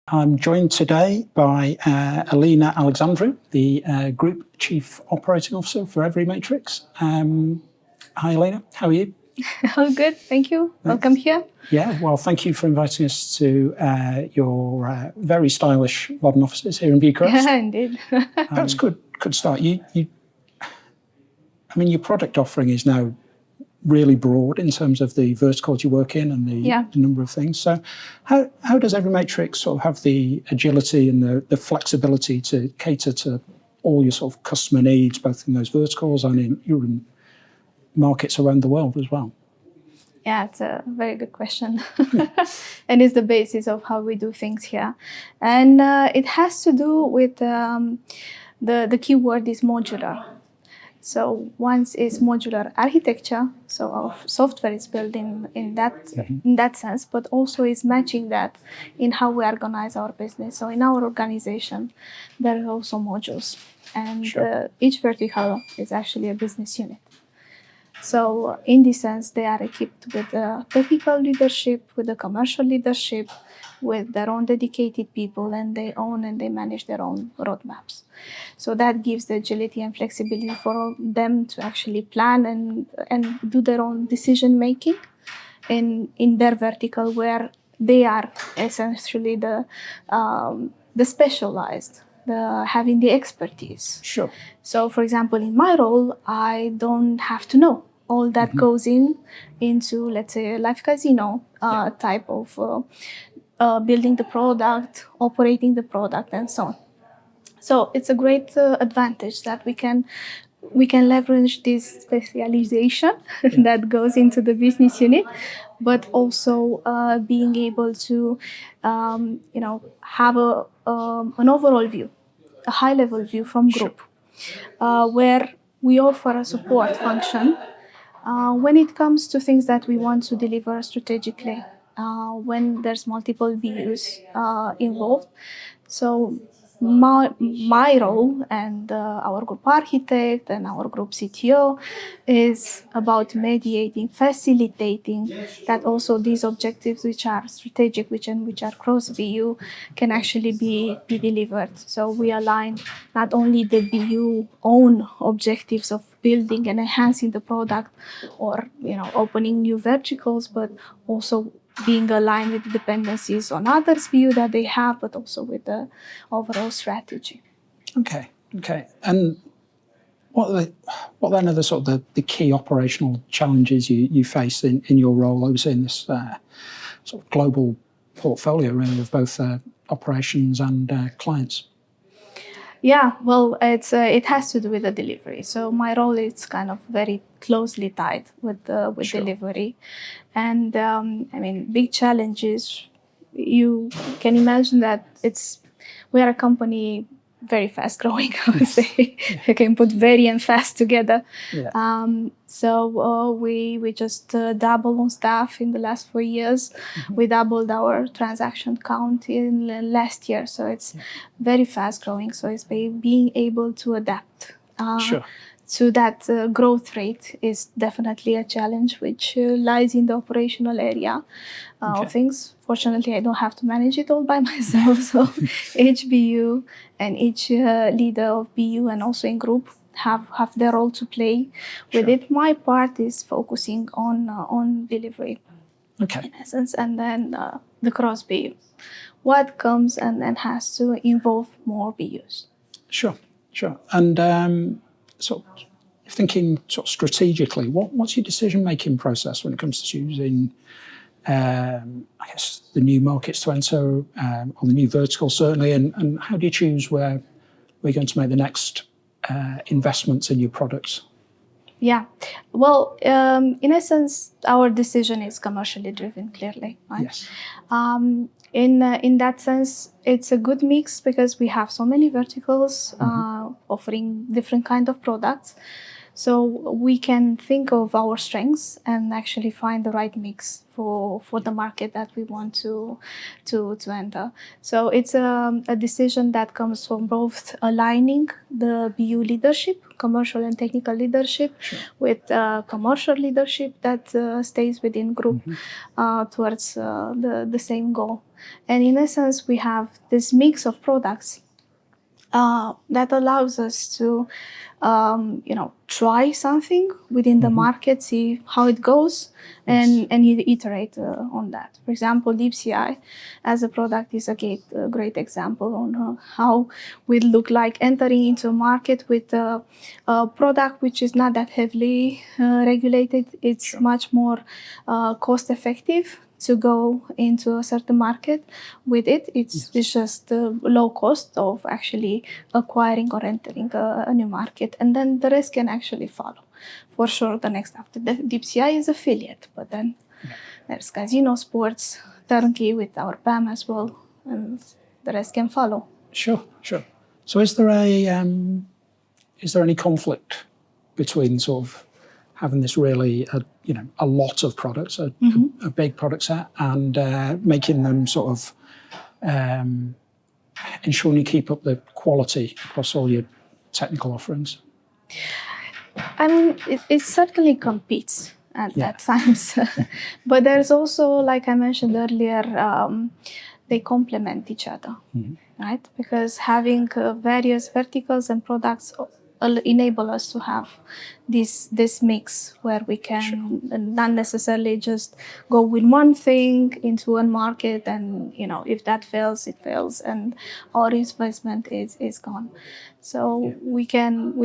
I'm joined today by Alina Alexandru, the Group Chief Operating Officer for EveryMatrix. Hi, Alina. How are you? All good, thank you. Welcome here. Yeah, well, thank you for inviting us to your very stylish modern offices here in Bucharest. Yeah, indeed. Perhaps could start. I mean, your product offering is now really broad in terms of the verticals you work in and the number of things. So how does EveryMatrix sort of have the agility and the flexibility to cater to all your sort of customer needs, both in those verticals and in your markets around the world as well? Yeah, it's a very good question. And it's the basis of how we do things here. And it has to do with the key word is modular. So once is modular architecture, so our software is built in that sense, but also is matching that in how we organize our business. So in our organization, there are also modules, and each vertical is actually a business unit. So in this sense, they are equipped with the technical leadership, with the commercial leadership, with their own dedicated people, and they own and they manage their own roadmaps. So that gives the agility and flexibility for them to actually plan and do their own decision making in their vertical, where they are essentially the specialized, having the expertise. Sure. So, for example, in my role, I don't have to know all that goes into, let's say, a live casino type of building the product, operating the product, and so on. So it's a great advantage that we can leverage this specialization that goes into the business unit, but also being able to, have an overall view, a high-level view from group, where we offer a support function when it comes to things that we want to deliver strategically, when there's multiple views involved. So my role and our group architect and our group CTO is about mediating, facilitating that also these objectives, which are strategic, which are cross BU, can actually be delivered. So we align not only the BU own objectives of building and enhancing the product, or opening new verticals, but also being aligned with the dependencies on others' view that they have, but also with the overall strategy. Okay. And what then are the sort of the key operational challenges you face in your role overseeing this sort of global portfolio really of both operations and clients? Yeah, well, it has to do with the delivery. So my role is kind of very closely tied with delivery, and I mean, big challenges. You can imagine that we are a company very fast growing. I would say you can put very and fast together. Yeah. So we just doubled on staff in the last 4 years. We doubled our transaction count in last year. So it's very fast growing. So it's being able to adapt to that growth rate is definitely a challenge, which lies in the operational area of things. Fortunately, I don't have to manage it all by myself. So each BU and each leader of BU and also in group have their role to play with it. My part is focusing on delivery, in essence, and then the cross BU. What comes and then has to involve more BUs. Sure. And so thinking sort of strategically, what's your decision-making process when it comes to choosing, I guess, the new markets to enter, or the new vertical certainly, and how do you choose where we're going to make the next investments in your products? Yeah, well, in essence, our decision is commercially driven, clearly. Right? Yes. In that sense, it's a good mix because we have so many verticals offering different kind of products. So we can think of our strengths and actually find the right mix for the market that we want to enter. So it's a decision that comes from both aligning the BU leadership, commercial and technical leadership, with commercial leadership that stays within group towards the same goal. And in essence, we have this mix of products that allows us to, try something within the market, see how it goes, and iterate on that. For example, DeepCI as a product is a great example on how we look like entering into a market with a product which is not that heavily regulated. It's much more cost effective to go into a certain market with it. It's just the low cost of actually acquiring or entering a new market, and then the rest can actually follow. For sure, the next after the DeepCI is affiliate, but then there's casino, sports, turnkey with our PAM as well, and the rest can follow. Sure. So is there any conflict between sort of having this really, a lot of products, a big product set, and making them sort of ensuring you keep up the quality across all your technical offerings? I mean, it certainly competes at times, but there's also, like I mentioned earlier, they complement each other, right? Because having various verticals and products enable us to have this mix where we can not necessarily just go with one thing into one market, and if that fails, it fails, and our investment is gone. So we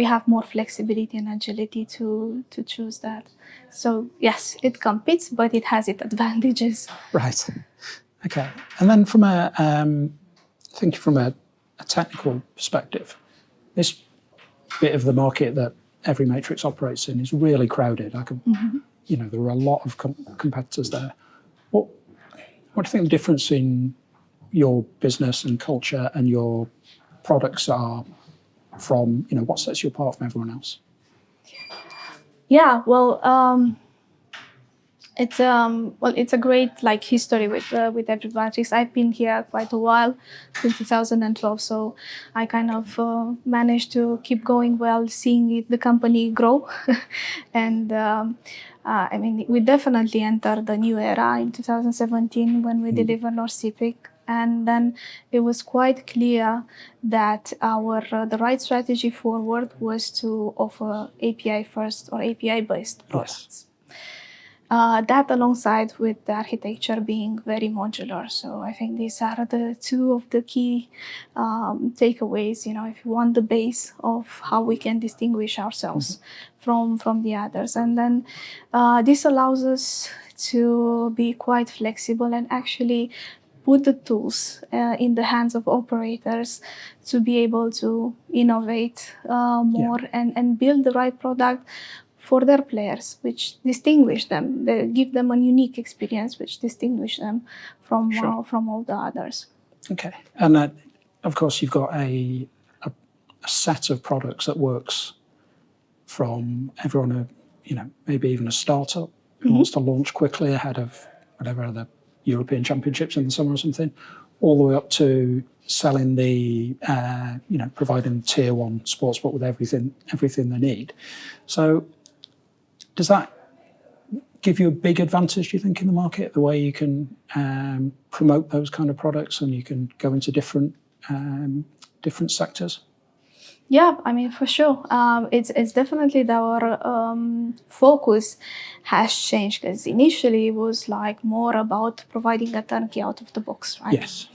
have more flexibility and agility to choose that. So yes, it competes, but it has its advantages. Right. Okay. And then from a technical perspective, this bit of the market that EveryMatrix operates in is really crowded. There are a lot of competitors there. What do you think the difference in your business and culture and your products are from, what sets you apart from everyone else? Yeah, well, it's a great history with EveryMatrix. I've been here quite a while, since 2012, so I kind of managed to keep going well, seeing the company grow, and we definitely entered the new era in 2017 when we delivered North Sea, and then it was quite clear that the right strategy forward was to offer API first or API based products. That alongside with the architecture being very modular. So I think these are the two of the key takeaways, if you want the base of how we can distinguish ourselves from the others. And then this allows us to be quite flexible and actually put the tools in the hands of operators to be able to innovate more and build the right product for their players, which distinguish them. They give them a unique experience, which distinguish them from all the others. Okay, and of course you've got a set of products that works from everyone, maybe even a startup who wants to launch quickly ahead of whatever the European Championships in the summer or something, all the way up to selling providing tier one sportsbook with everything they need. So does that give you a big advantage, do you think, in the market, the way you can promote those kind of products and you can go into different sectors? Yeah, for sure. It's definitely that our focus has changed, because initially it was more about providing a turnkey out of the box, right? Yes.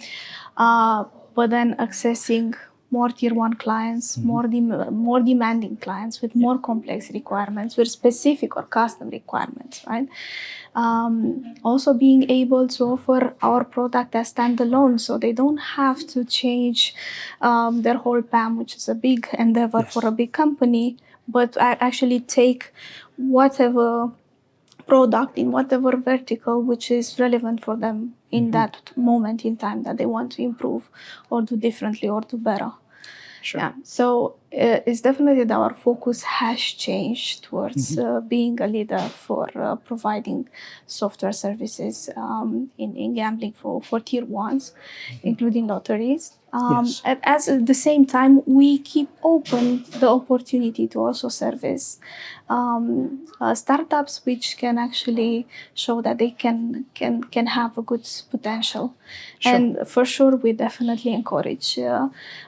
But then accessing more tier one clients, more demanding clients with more complex requirements, with specific or custom requirements, right? Also being able to offer our product as standalone, so they don't have to change their whole PAM, which is a big endeavor for a big company, but actually take whatever product in whatever vertical which is relevant for them in that moment in time that they want to improve or do differently or do better. Sure. Yeah. So it's definitely that our focus has changed towards being a leader for providing software services in gambling for tier ones, including lotteries. Yes. At the same time, we keep open the opportunity to also service startups which can actually show that they can have a good potential. Sure. And for sure, we definitely encourage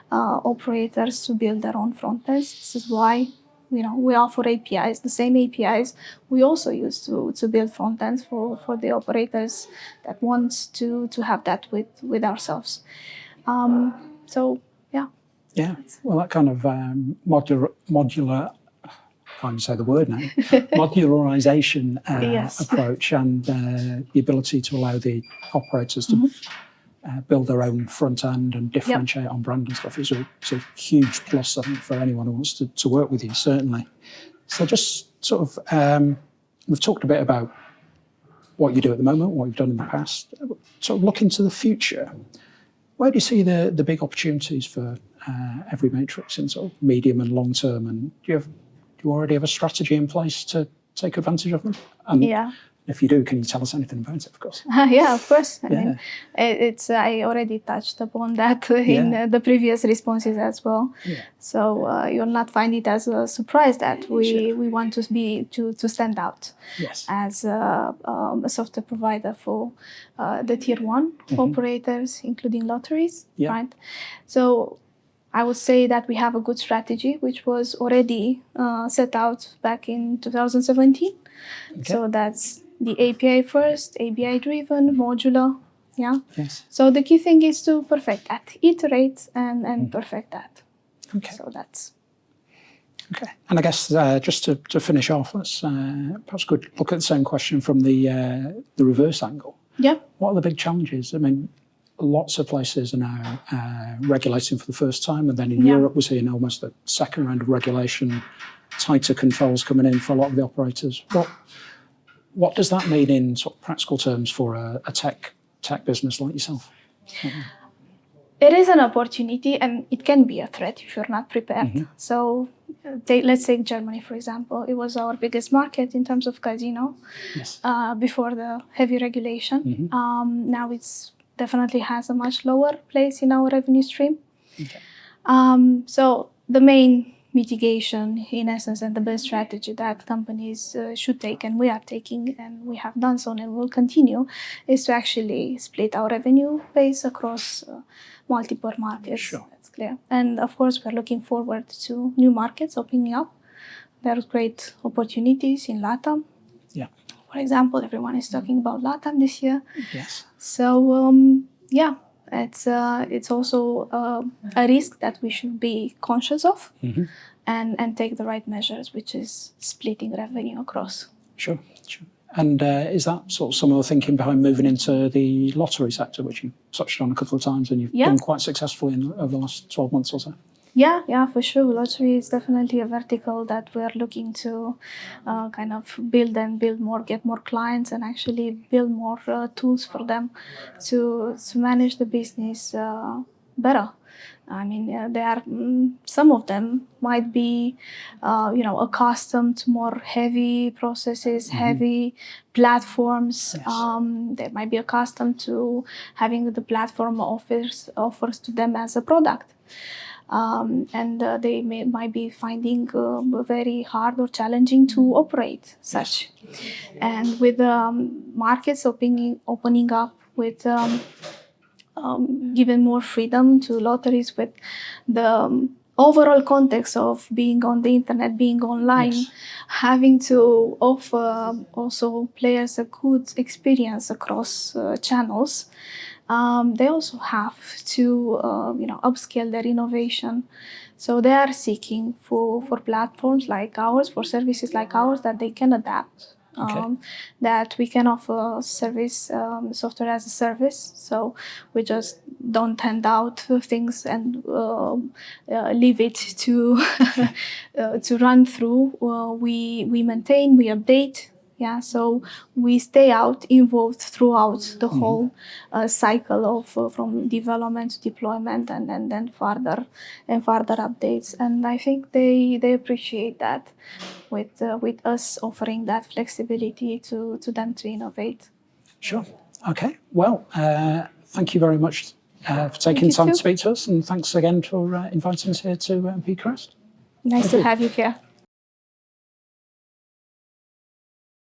operators to build their own front ends. This is why we offer APIs, the same APIs we also use to build front ends for the operators that wants to have that with ourselves. So yeah. Yeah. Well, that kind of modular, I can't say the word now, modularization Yes. approach and the ability to allow the operators to build their own front end and differentiate on brand and stuff is a huge plus, I think, for anyone who wants to work with you, certainly. So just sort of, we've talked a bit about what you do at the moment, what you've done in the past. Sort of look into the future. Where do you see the big opportunities for EveryMatrix in sort of medium and long term? And do you already have a strategy in place to take advantage of them? And Yeah. if you do, can you tell us anything about it, of course? Yeah, of course. I Yeah. mean, I already touched upon that in the previous responses as well. Yeah. So you'll not find it as a surprise that we want to stand out Yes. as a software provider for the tier one operators, including lotteries, Yeah. right? So I would say that we have a good strategy, which was already set out back in 2017. Okay. So that's the API first, API driven, modular. Yeah. Yes. So the key thing is to perfect that, iterate and perfect that. Okay. So that's. Okay. And I guess just to finish off, let's perhaps could look at the same question from the reverse angle. Yeah. What are the big challenges? I mean, lots of places are now regulating for the first time, and then in Europe we're seeing almost a second round of regulation, tighter controls coming in for a lot of the operators. What does that mean in sort of practical terms for a tech business like yourself? It is an opportunity, and it can be a threat if you're not prepared. So let's take Germany, for example. It was our biggest market in terms of casino before the heavy regulation. Now it's definitely has a much lower place in our revenue stream. Okay. So the main mitigation, in essence, and the best strategy that companies should take, and we are taking, and we have done so and will continue, is to actually split our revenue base across multiple markets. Sure. That's clear. And of course, we're looking forward to new markets opening up. There are great opportunities in LATAM. Yeah. For example, everyone is talking about LATAM this year. Yes. So it's also a risk that we should be conscious of and take the right measures, which is splitting revenue across. Sure. And is that sort of some of the thinking behind moving into the lottery sector, which you touched on a couple of times and you've done quite successfully over the last 12 months or so? Yeah, for sure. Lottery is definitely a vertical that we're looking to kind of build more, get more clients, and actually build more tools for them to manage the business better. I mean, there are some of them might be, accustomed to more heavy processes, heavy platforms. Yes. They might be accustomed to having the platform offers to them as a product. And they might be finding very hard or challenging to operate such. Yes. And with markets opening up, with giving more freedom to lotteries, with the overall context of being on the internet, being online, having to offer also players a good experience across channels. They also have to, upscale their innovation. So they are seeking for platforms like ours, for services like ours that they can adapt, that we can offer service, software as a service. So we just don't hand out things and leave it to to run through. We maintain, we update. Yeah, so we stay involved throughout the whole cycle of from development to deployment and then further updates. And I think they appreciate that with us offering that flexibility to them to innovate. Sure. Okay. Well, thank you very much for taking time to speak to us, and thanks again for inviting us here to Bucharest. Nice to have you here.